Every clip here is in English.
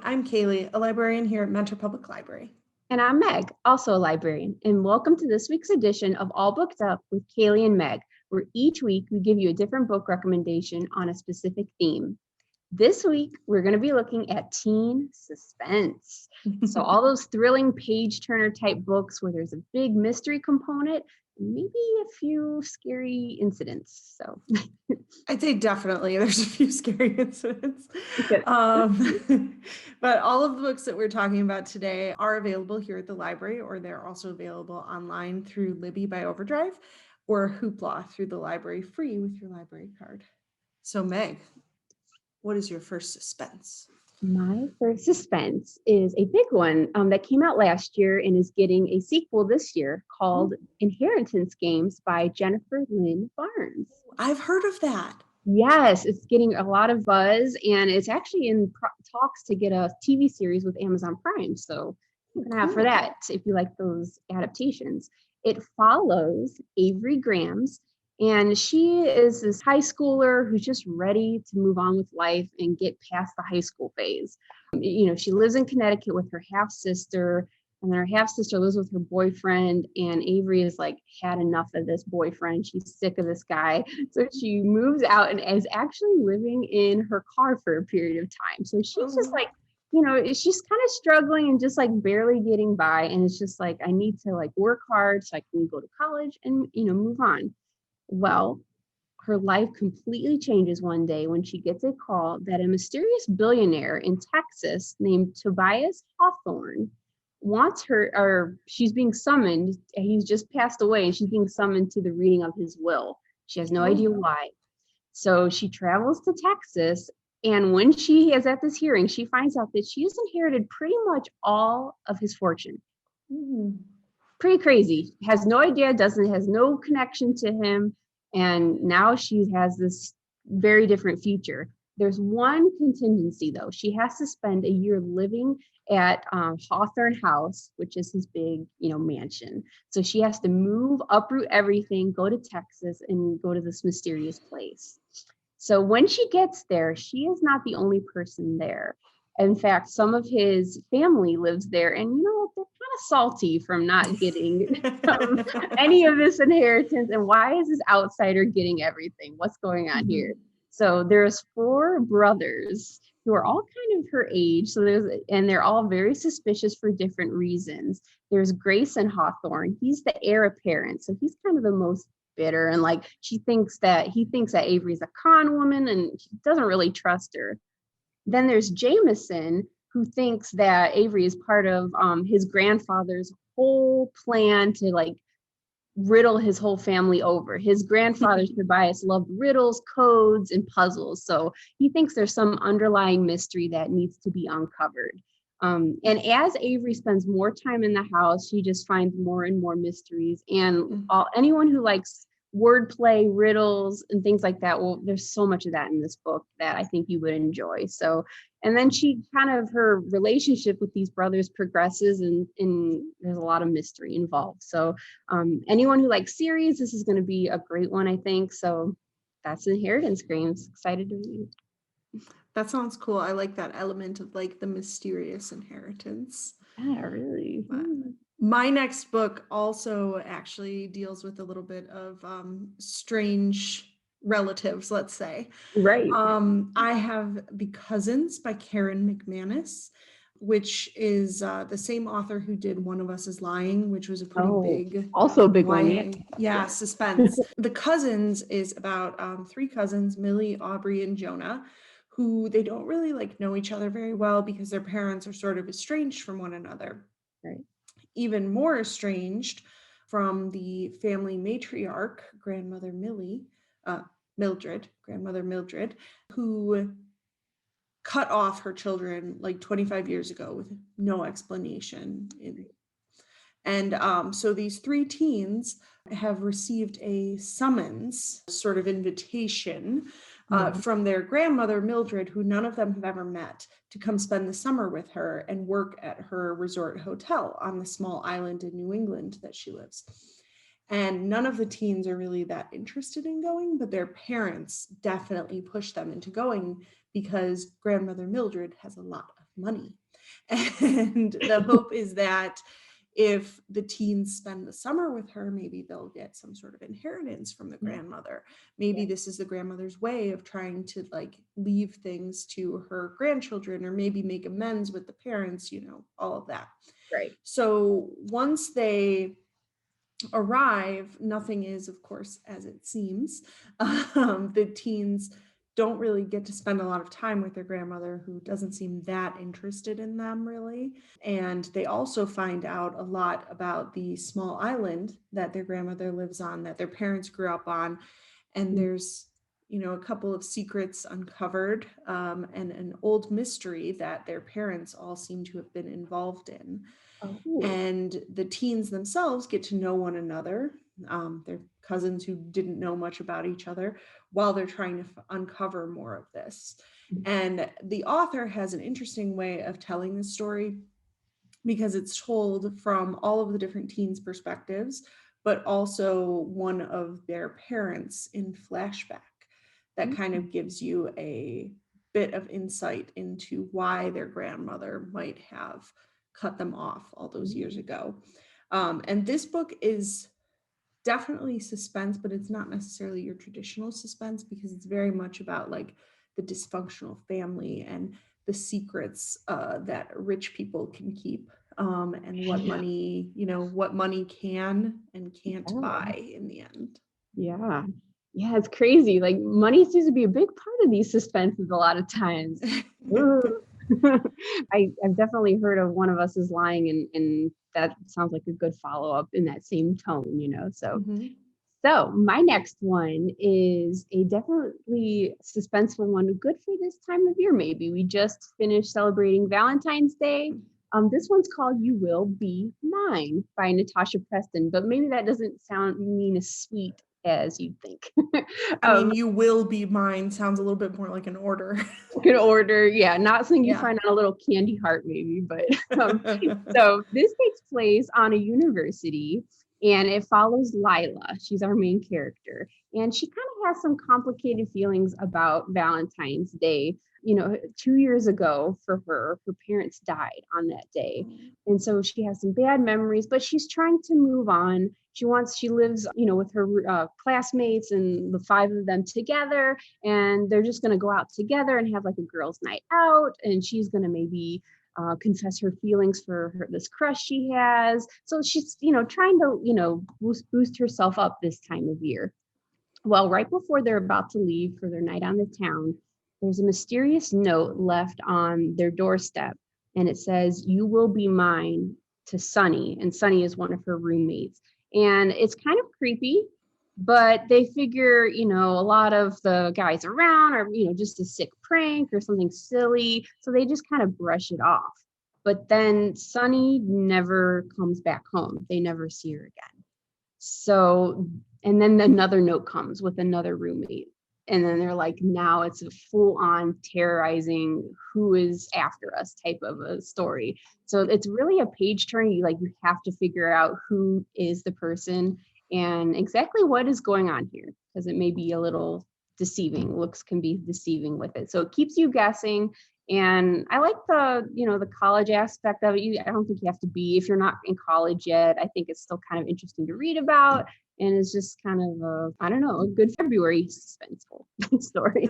Hi, I'm Cailey, a librarian here at Mentor Public Library. And I'm Meg, also a librarian, and welcome to this week's edition of All Booked Up with Cailey and Meg, where each week we give you a different book recommendation on a specific theme. This week, we're going to be looking at teen suspense. So all those thrilling page-turner type books where there's a big mystery component, maybe a few scary incidents. So I'd say definitely there's a few scary incidents. Good. But all of the books that we're talking about today are available here at the library, or they're also available online through Libby by Overdrive or Hoopla through the library free with your library card. So Meg, what is your first suspense? My first suspense is a big one that came out last year and is getting a sequel this year called Inheritance Games by Jennifer Lynn Barnes. I've heard of that. Yes, it's getting a lot of buzz, and it's actually in talks to get a TV series with Amazon Prime. So keep an eye out for that if you like those adaptations. It follows Avery Grams, and she is this high schooler who's just ready to move on with life and get past the high school phase. She lives in Connecticut with her half sister, and then her half sister lives with her boyfriend. And Avery is like had enough of this boyfriend. She's sick of this guy. So she moves out and is actually living in her car for a period of time. So she's just like, she's kind of struggling and just like barely getting by. And it's just like, I need to like work hard so I can go to college and, move on. Well, her life completely changes one day when she gets a call that a mysterious billionaire in Texas named Tobias Hawthorne wants her, or she's being summoned. He's just passed away and she's being summoned to the reading of his will. She has no idea why. So she travels to Texas, and when she is at this hearing, she finds out that she has inherited pretty much all of his fortune. Pretty crazy. Has no idea, has no connection to him. And now she has this very different future. There's one contingency though. She has to spend a year living at Hawthorne House, which is his big, mansion. So she has to uproot everything, go to Texas and go to this mysterious place. So when she gets there, she is not the only person there. In fact, some of his family lives there, and they're kind of salty from not getting any of this inheritance. And why is this outsider getting everything? What's going on here? So there's 4 brothers who are all kind of her age. And they're all very suspicious for different reasons. There's Grayson Hawthorne. He's the heir apparent, so he's kind of the most bitter, and like he thinks that Avery's a con woman, and he doesn't really trust her. Then there's Jameson, who thinks that Avery is part of his grandfather's whole plan to like riddle his whole family over. His grandfather, Tobias, loved riddles, codes, and puzzles. So he thinks there's some underlying mystery that needs to be uncovered. And as Avery spends more time in the house, she just finds more and more mysteries. And anyone who likes wordplay, riddles, and things like that, well, there's so much of that in this book that I think you would enjoy. So, and then her relationship with these brothers progresses, and there's a lot of mystery involved. So anyone who likes series, this is going to be a great one, I think. So that's Inheritance Games. Excited to read. That sounds cool. I like that element of like the mysterious inheritance. Yeah, really. My next book also actually deals with a little bit of strange relatives, let's say. Right. I have The Cousins by Karen McManus, which is the same author who did One of Us is Lying, which was a pretty big, also a big one. Yeah, suspense. The Cousins is about 3 cousins, Millie, Aubrey, and Jonah, who they don't really like know each other very well because their parents are sort of estranged from one another. Right. Even more estranged from the family matriarch, grandmother Mildred, who cut off her children like 25 years ago with no explanation. And so these 3 teens have received a summons, sort of invitation from their grandmother, Mildred, who none of them have ever met, to come spend the summer with her and work at her resort hotel on the small island in New England that she lives. And none of the teens are really that interested in going, but their parents definitely push them into going because grandmother Mildred has a lot of money. And the hope is that if the teens spend the summer with her, maybe they'll get some sort of inheritance from the grandmother. Maybe this is the grandmother's way of trying to like leave things to her grandchildren, or maybe make amends with the parents, you know, all of that. Right. So once they arrive, nothing is, of course, as it seems. The teens don't really get to spend a lot of time with their grandmother, who doesn't seem that interested in them really. And they also find out a lot about the small island that their grandmother lives on, that their parents grew up on. And there's, you know, a couple of secrets uncovered, and an old mystery that their parents all seem to have been involved in. Oh, And the teens themselves get to know one another. They're cousins who didn't know much about each other, while they're trying to uncover more of this. And the author has an interesting way of telling the story, because it's told from all of the different teens' perspectives, but also one of their parents in flashback. That kind of gives you a bit of insight into why their grandmother might have cut them off all those years ago. And this book is definitely suspense, but it's not necessarily your traditional suspense, because it's very much about like the dysfunctional family and the secrets that rich people can keep, and what money, you know, what money can and can't buy in the end. yeah. Yeah, it's crazy. Like money seems to be a big part of these suspenses a lot of times. I've definitely heard of One of Us is Lying, and that sounds like a good follow-up in that same tone, you know. So so my next one is a definitely suspenseful one, good for this time of year. Maybe we just finished celebrating Valentine's Day. This one's called You Will Be Mine by Natasha Preston, but maybe that doesn't mean as sweet as you'd think. I mean, You Will Be Mine sounds a little bit more like an order. Good order. Yeah, not something you find on a little candy heart maybe, but so this takes place on a university, and it follows Lila. She's our main character, and she kind of has some complicated feelings about Valentine's Day. You know, 2 years ago for her parents died on that day. And so she has some bad memories, but she's trying to move on. She lives, you know, with her classmates, and the 5 of them together, and they're just going to go out together and have like a girls' night out. And she's going to maybe confess her feelings for this crush she has. So she's, you know, trying to, you know, boost herself up this time of year. Well, right before they're about to leave for their night on the town, there's a mysterious note left on their doorstep, and it says, "You will be mine," to Sunny. And Sunny is one of her roommates. And it's kind of creepy, but they figure, you know, a lot of the guys around are, you know, just a sick prank or something silly. So they just kind of brush it off. But then Sunny never comes back home. They never see her again. So, and then another note comes with another roommate. And then they're like, now it's a full-on terrorizing who is after us type of a story. So it's really a page turn. You have to figure out who is the person and exactly what is going on here, because it may be a little deceiving. Looks can be deceiving with it. So it keeps you guessing. And I like the college aspect of it. I don't think you have to be, if you're not in college yet, I think it's still kind of interesting to read about. And it's just kind of a good February suspenseful story.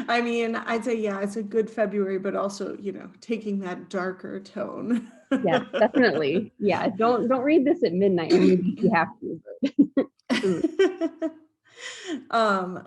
I mean, I'd say, yeah, it's a good February, but also, you know, taking that darker tone. Yes, definitely. Yeah. Don't read this at midnight, or maybe if you have to.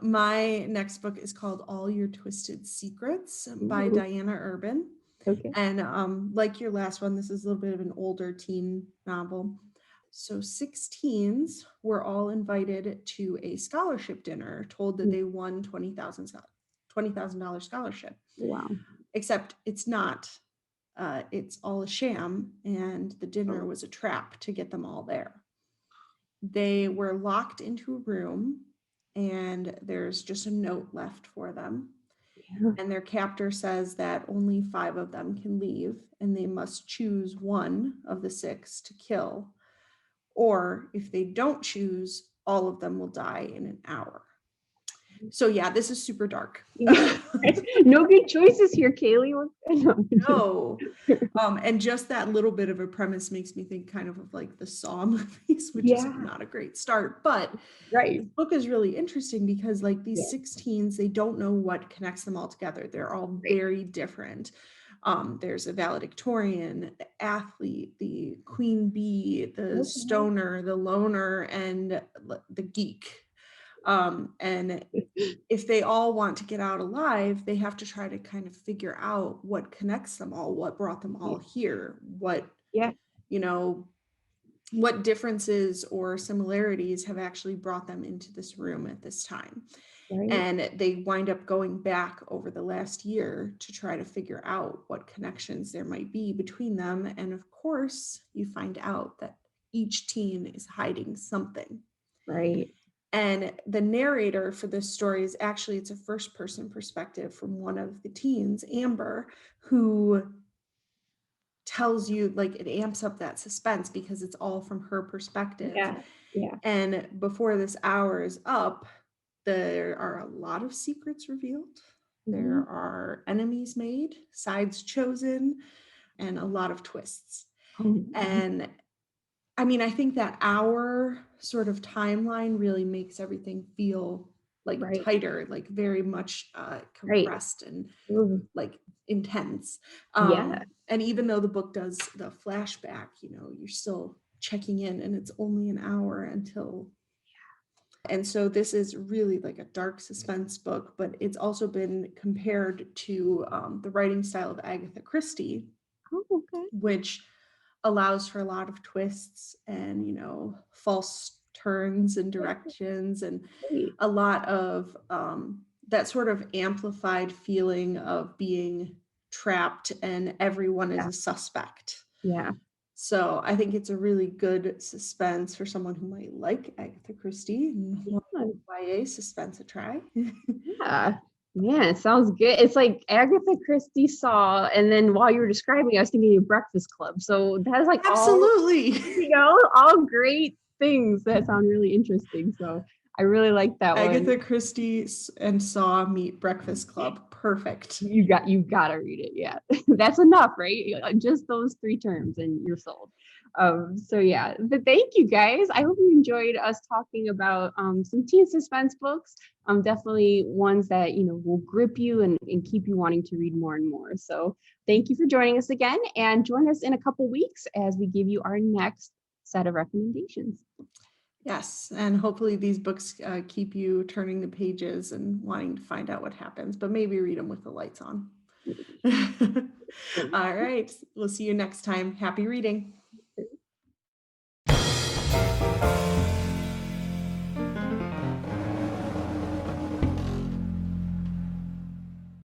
My next book is called All Your Twisted Secrets by Diana Urban. Okay. And like your last one, this is a little bit of an older teen novel. So 6 teens were all invited to a scholarship dinner, told that they won $20,000 scholarship. Wow. Except it's not. It's all a sham, and the dinner was a trap to get them all there. They were locked into a room, and there's just a note left for them. Yeah. And their captor says that only 5 of them can leave, and they must choose one of the 6 to kill. Or if they don't choose, all of them will die in an hour. So yeah, this is super dark. No good choices here, Cailey. No. And just that little bit of a premise makes me think kind of like the Saw movies, which is not a great start. But Right. this book is really interesting because like these Yeah. 6 teens, they don't know what connects them all together. They're all very different. There's a valedictorian, the athlete, the queen bee, the stoner, the loner, and the geek. And if they all want to get out alive, they have to try to kind of figure out what connects them all, what brought them all here, what, you know, what differences or similarities have actually brought them into this room at this time. Right. And they wind up going back over the last year to try to figure out what connections there might be between them. And of course, you find out that each teen is hiding something. Right. And the narrator for this story is actually, it's a first person perspective from one of the teens, Amber, who tells you, like, it amps up that suspense because it's all from her perspective. Yeah. And before this hour is up, there are a lot of secrets revealed. There are enemies made, sides chosen, and a lot of twists. And I mean, I think that our sort of timeline really makes everything feel like tighter, like very much compressed and like intense. And even though the book does the flashback, you know, you're still checking in and it's only an hour until. And so this is really like a dark suspense book, but it's also been compared to the writing style of Agatha Christie, which allows for a lot of twists and, you know, false turns and directions and a lot of that sort of amplified feeling of being trapped and everyone is a suspect. So I think it's a really good suspense for someone who might like Agatha Christie and YA suspense a try. Yeah, it sounds good. It's like Agatha Christie Saw, and then while you were describing, I was thinking of Breakfast Club. So that's like absolutely, you know, all great things that sound really interesting. So I really like that Agatha one. Christie and Saw meet Breakfast Club. Perfect. You gotta read it. Yeah, that's enough, right? Just those 3 terms, and you're sold. So yeah, but thank you guys. I hope you enjoyed us talking about some teen suspense books. Definitely ones that, you know, will grip you and keep you wanting to read more and more. So thank you for joining us again, and join us in a couple weeks as we give you our next set of recommendations. Yes, and hopefully these books keep you turning the pages and wanting to find out what happens, but maybe read them with the lights on. All right, we'll see you next time. Happy reading.